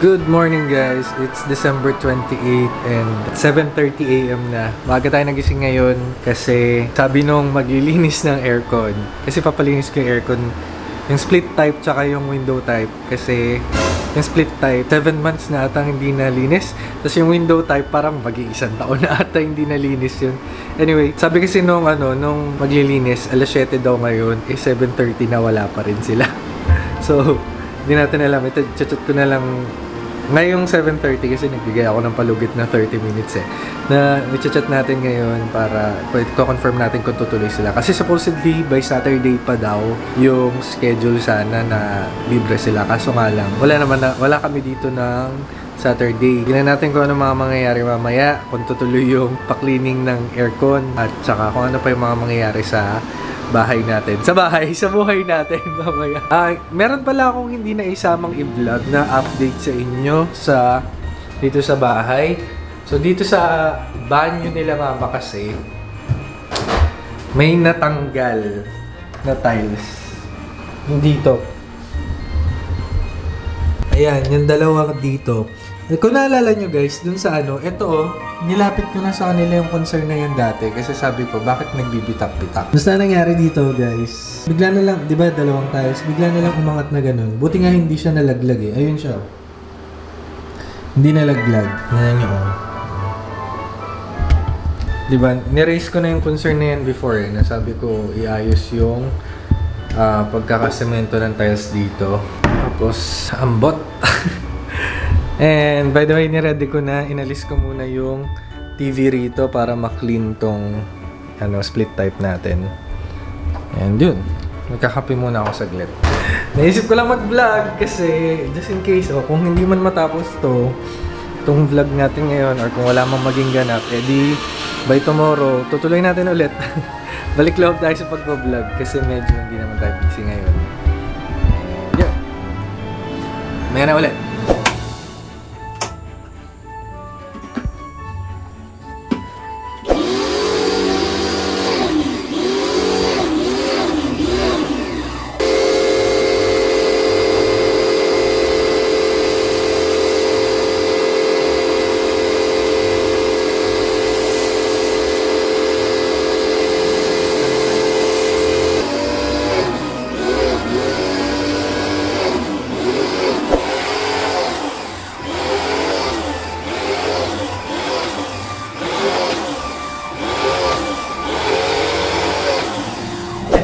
Good morning guys! It's December 28 and 7:30 AM na. Maaga tayo nagising ngayon kasi sabi nung maglilinis ng aircon. Kasi papalinis ko yung aircon. Yung split type tsaka yung window type. Kasi yung split type, 7 months na atang hindi nalinis. Tapos yung window type parang mag-iisang taon na ata hindi nalinis yun. Anyway, sabi kasi nung maglilinis, alas 7 daw ngayon, 7:30 na wala pa rin sila. So, hindi natin alam. Ito, chat ko na lang ngayong 7:30 kasi nagbigay ako ng palugit na 30 minutes na i-chat natin ngayon para i-confirm natin kung tutuloy sila. Kasi supposedly by Saturday pa daw yung schedule sana na libre sila. Kaso nga lang, wala kami dito ng Saturday. Tingnan natin kung ano mga mangyayari mamaya, kung tutuloy yung pa-cleaning ng aircon at saka kung ano pa yung mga mangyayari sa bahay natin. Sa buhay natin mamaya. Meron pala akong hindi na isamang i-vlog na update sa inyo dito sa bahay. So dito sa banyo nila mama kasi may natanggal na tiles. Dito. Ayan, yung dalawa dito. Kung naalala nyo guys, dun sa nilapit ko na sa kanila yung concern na yun dati. Kasi sabi ko, bakit nagbibitak-bitak? Basta nangyari dito guys, bigla na lang, di ba dalawang tiles, bigla na lang umangat na ganun. Buti nga hindi siya nalaglag eh. Ayun siya. Hindi nalaglag. Ngayon nyo Di ba, niraise ko na yung concern na yan before eh. Nasabi ko, iayos yung pagkakasemento ng tiles dito. Tapos, ambot. And by the way, niready ko na, inalis ko muna yung TV rito para ma-clean tong split type natin. And yun, magkakape muna ako saglit. Naisip ko lang mag-vlog kasi just in case, kung hindi man matapos itong vlog natin ngayon or kung wala mang maging ganap, edi by tomorrow, tutuloy natin ulit. Balik loob tayo sa pag-vlog kasi medyo hindi naman tayo busy ngayon. And yun, maya na ulit.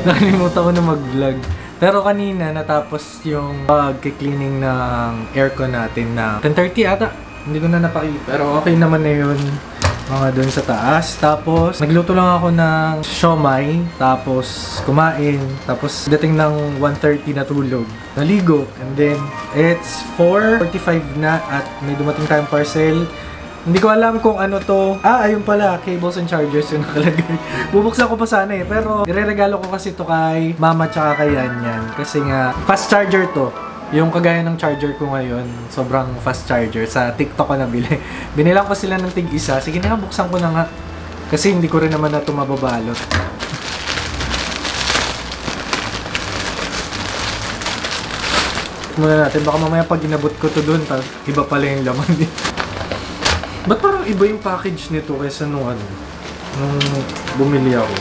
Nakalimutan ko na mag-vlog. Pero kanina natapos yung pag-cleaning ng aircon natin na 10:30 ata. Hindi ko na napakita. Pero okay naman na yun. Mga dun sa taas. Tapos nagluto lang ako ng siomai. Tapos kumain. Tapos dating ng 1:30 na tulog. Naligo. And then it's 4:45 na at may dumating tayong parcel. Hindi ko alam kung ano to. Ayun pala, cables and chargers yung nakalagay. Bubuksan ko pa sana eh. Pero ireregalo ko kasi to kay mama tsaka kay Yan. Kasi nga, fast charger to. Yung kagaya ng charger ko ngayon, sobrang fast charger. Sa TikTok ko nabili. Binilang ko sila ng tig-isa. Sige na, buksan ko na nga. Kasi hindi ko rin naman na ito mababalot. Muna natin, baka mamaya pag inabot ko to dun, iba pala yung laman dito. Ba't parang iba yung package nito kaysa nung bumili ako?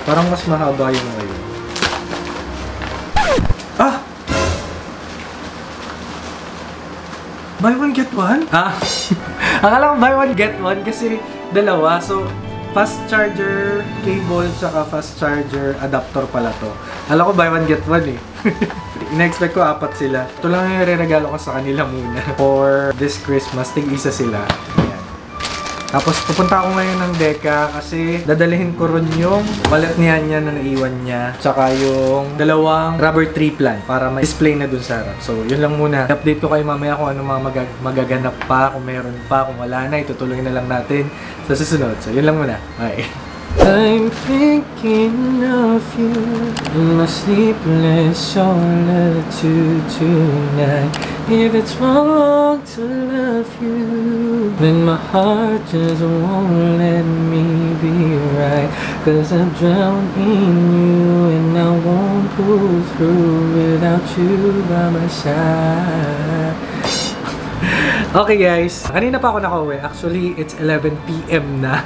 Parang mas mahaba yung ngayon. Buy one get one? Akala ko buy one get one kasi dalawa. So, fast charger cable tsaka fast charger adapter pala to. Akala ko buy one get one eh. Ina-expect ko 4 sila. Ito lang yung re-regalo ko sa kanila muna. For this Christmas, tig-isa sila. Ayan. Tapos pupunta ako ngayon ng Deka kasi dadalhin ko ron yung wallet niya na naiwan niya. Tsaka yung dalawang rubber tree plant para ma-display na dun sa harap. So yun lang muna. Update ko kayo mamaya kung ano mga magaganap pa. Kung meron pa, kung wala na, itutuloy na lang natin sa susunod. So yun lang muna. Bye. I'm thinking of you in my sleepless solitude tonight. If it's wrong to love you, then my heart just won't let me be right. 'Cause I'm drowned in you and I won't pull through without you by my side. Okay guys, kanina pa ako nakauwi. Actually, it's 11 PM na.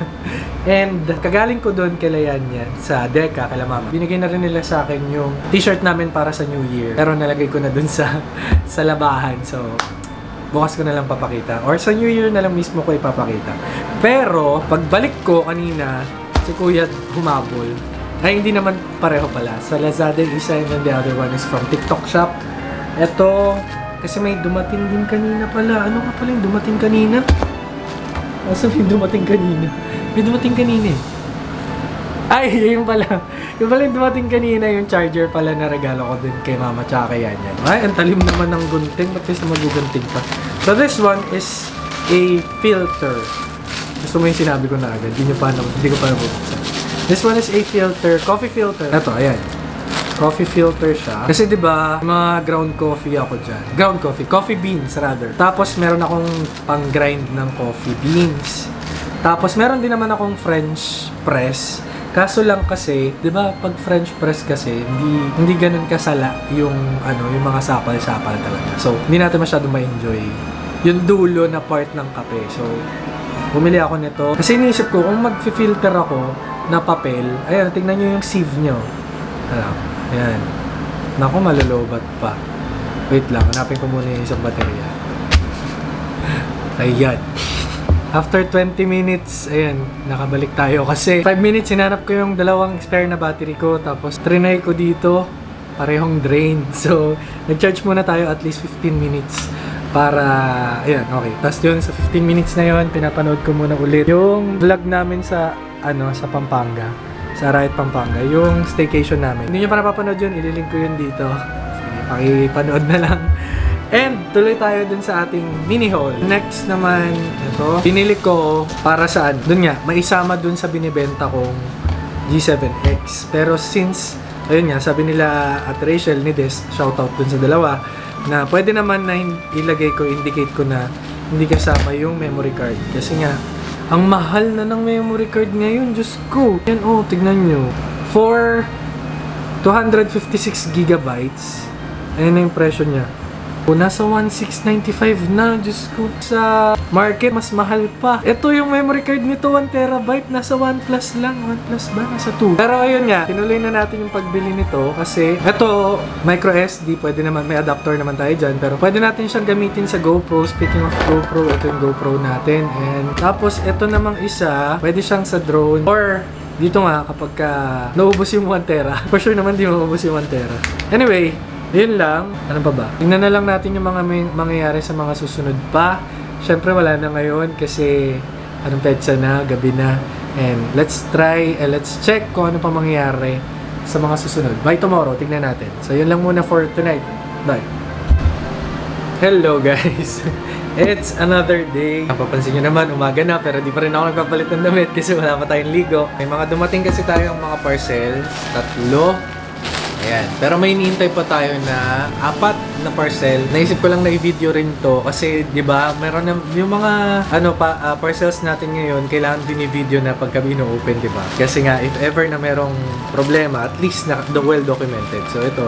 And kagaling ko doon kay Layanyan sa Deca, kay Mama. Binigay na rin nila sa akin yung t-shirt namin para sa New Year. Pero nalagay ko na doon sa labahan. So, bukas ko na lang papakita. Or sa New Year na lang mismo ko ipapakita. Pero, pagbalik ko kanina, si Kuya humabol. Ay, hindi naman pareho pala. Sa Lazada isa and then the other one is from TikTok Shop. Ito, kasi may dumating din kanina pala. Ano nga pala yung dumating kanina? Asa may dumating kanina? May dumating kanina eh. Ay, yun pala. Yung pala yung dumating kanina, yung charger pala na regalo ko din kay Mama tsaka kay Yanyan. Ay, ang talim naman ng gunting. Ba't kasi magugunting pa? So, this one is a filter. Gusto mo yung sinabi ko na agad. Hindi ko pa nabubuksan. This one is a filter, coffee filter. Ito, ayan. Coffee filter siya. Kasi 'di ba, mga ground coffee ako diyan. Ground coffee beans rather. Tapos meron akong pang-grind ng coffee beans. Tapos meron din naman akong French press. Kaso lang kasi, 'di ba, pag French press kasi hindi ganoon kasala yung yung mga sapal-sapal talaga. So, hindi natin masyadong ma-enjoy yung dulo na part ng kape. So, bumili ako nito. Kasi iniisip ko kung mag-filter ako na papel, ayan, tingnan nyo yung sieve nyo. Ayan. Naku, malolobat pa. Wait lang, hanapin ko muna yung isang baterya. Ayan. After 20 minutes, ayan, nakabalik tayo. Kasi 5 minutes, sinanap ko yung dalawang spare na battery ko. Tapos, trinay ko dito, parehong drained. So, nag-charge muna tayo at least 15 minutes. Para, ayan, okay. Tapos yun, sa 15 minutes na yun, pinapanood ko muna ulit yung vlog namin sa sa Pampanga, sa Riot Pampanga, yung staycation namin. Hindi nyo pa napapanood yun, ililink ko yun dito. Sige, pakipanood na lang. And tuloy tayo dun sa ating mini haul. Next naman, ito, pinili ko para saan? Dun nga, maisama dun sa binibenta kong G7X. Pero since, ayun nga, sabi nila at Rachel ni Des, shoutout dun sa dalawa, na pwede naman na ilagay ko, indicate ko na hindi kasama yung memory card. Kasi nga, ang mahal na ng memory card ngayon, Diyos ko. Yan, oh, tignan nyo. For 256 gigabytes, ayan na yung presyo niya. O, nasa 1,695 na, Diyos ko. Sa market, mas mahal pa. Ito yung memory card nito, 1 terabyte. Nasa 1 plus lang. 1 plus ba? Nasa 2. Pero ayun nga, tinuloy na natin yung pagbili nito kasi ito, micro SD, pwede naman, may adapter naman tayo dyan. Pero pwede natin siyang gamitin sa GoPro. Speaking of GoPro, ito yung GoPro natin. And tapos, ito namang isa, pwede siyang sa drone. Or, dito nga, kapag naubos yung 1 tera. For sure naman, di maubos yung 1 tera. Anyway, yun lang. Ano pa ba? Tingnan na lang natin yung mga mangyayari sa mga susunod pa. Siyempre wala na ngayon kasi anong petsa na, gabi na. And let's check kung ano pa mangyayari sa mga susunod. By tomorrow, tingnan natin. So yun lang muna for tonight. Bye. Hello guys. It's another day. Napapansin nyo naman, umaga na pero di pa rin ako nagpapalit ng damit kasi wala pa tayong ligo. May mga dumating kasi tayong mga parcels. 3. Ayan. Pero may iniintay pa tayo na 4 na parcel. Naisip ko lang na i-video rin to kasi 'di ba, meron na yung mga parcels natin ngayon, kailangan din i-video na pagka ino-open, 'di ba? Kasi nga if ever na merong problema, at least na well documented. So ito,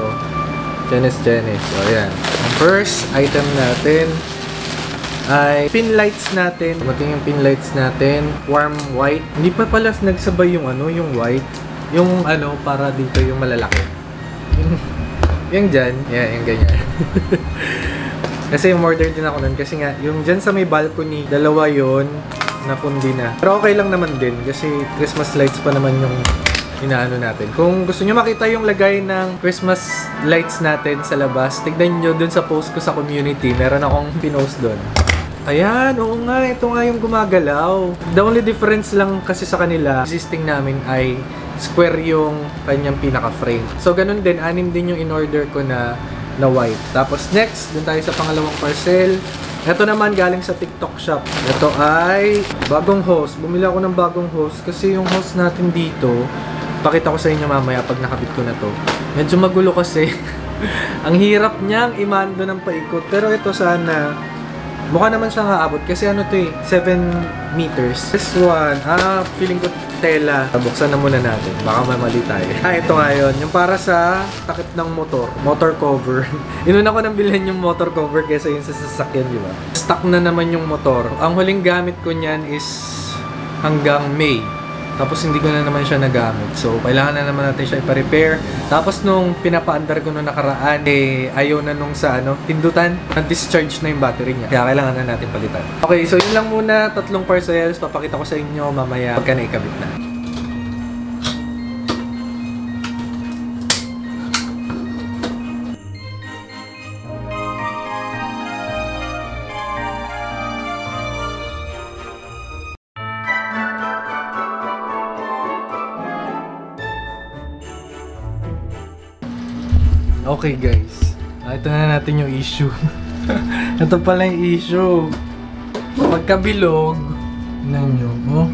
Genes. So ayan. Ang first item natin ay pin lights natin. Dumating yung pin lights natin, warm white. Hindi pa pala nagsabay yung yung white. Yung para dito yung malalaki. Yung dyan, yung ganyan. Kasi umorder din ako nun kasi nga, yung dyan sa may balcony, 2 yun, napundi na. Pero okay lang naman din kasi Christmas lights pa naman yung inaano natin. Kung gusto nyo makita yung lagay ng Christmas lights natin sa labas, tignan nyo dun sa post ko sa community. Meron akong pinost dun. Ayan, oo nga, ito nga yung gumagalaw. The only difference lang kasi sa kanila, existing namin ay square yung kanyang pinaka-frame. So, ganun din, 6 din yung in-order ko na white. Tapos, next, dun tayo sa pangalawang parcel. Ito naman, galing sa TikTok Shop. Ito ay bagong hose. Bumili ako ng bagong hose kasi yung hose natin dito, pakita ko sa inyo mamaya pag nakabit ko na to. Medyo magulo kasi. Ang hirap niyang imando ng paikot. Pero ito sana, Mukha naman siyang aabot kasi ano to eh, 7 meters. This one, feeling ko tela. Buksan na muna natin, baka mamali tayo. Ito nga yun, yung para sa takip ng motor cover. Inuna ko nang bilhin yung motor cover kaysa yung sa sasakyan, di ba? Stuck na naman yung motor. Ang huling gamit ko niyan is hanggang May. Tapos hindi ko na naman siya nagamit. So, kailangan na naman natin siya ipa-repair. Tapos nung pinapa-under ko nung nakaraan, ayaw na nung sa pindutan, na-discharge na yung battery niya. Kaya kailangan na natin palitan. Okay, so yun lang muna, 3 parcels. Papakita ko sa inyo mamaya pagka naikabit na. Okay guys, ito na natin yung issue. Ito pala yung issue. Pagkabilog, tignan nyo, oh.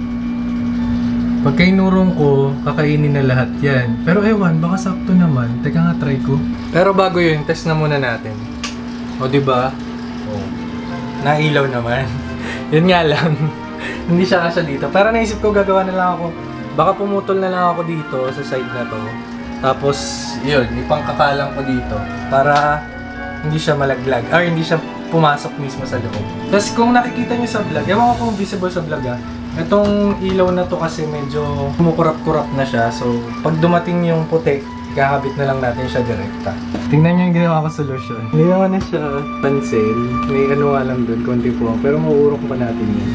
Pagka inurong ko, kakainin na lahat yan. Pero ewan, baka sakto naman. Teka nga, try ko. Pero bago yun, test na muna natin. O diba? Oh. Nailaw naman. Yun nga lang. Hindi siya kasya dito. Pero naisip ko, gagawa na lang ako. Baka pumutol na lang ako dito sa side na to. Tapos, yun, ipangkakalang ko dito para hindi siya malaglag or hindi siya pumasok mismo sa loob. Tapos kung nakikita nyo sa vlog, ewan ko kung visible sa vlog itong ilaw na to kasi medyo kumukurap-kurap na siya. So, pag dumating yung puti, kakabit na lang natin siya direkta. Tingnan nyo yung ginawa ko solusyon. Hindi naman na siya pansel. May ano nga lang doon, konti po. Pero mauurok pa natin yun.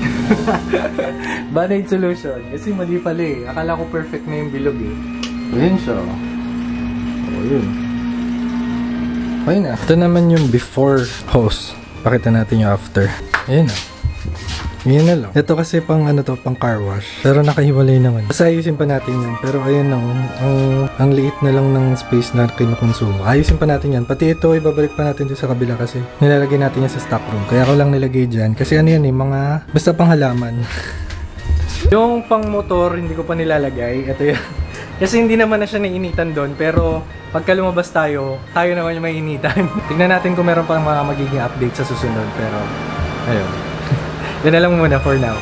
Band-aid solution. Kasi mali pala eh. Akala ko perfect na yung bilog eh. Ayan siya. Yun. Okay na. Ito naman yung before hose. Pakita natin yung after. Ayan na. Ngayon na lang. Ito kasi pang ano to, pang car wash. Pero nakahiwalay naman. Kasi ayusin pa natin yan. Pero ayan na. Ang liit na lang ng space na kinukonsumo. Ayusin pa natin yan. Pati ito, ibabalik pa natin dito sa kabila kasi nilalagay natin yan sa stock room. Kaya ako lang nilagay dyan. Kasi ano yan eh, mga basta pang halaman. Yung pang motor, hindi ko pa nilalagay. Ito yan. Kasi hindi naman na siya nainitan doon, pero pagka lumabas tayo naman yung mainitan. Tignan natin kung meron pang mga magiging update sa susunod, pero ayun. Yan na lang muna for now.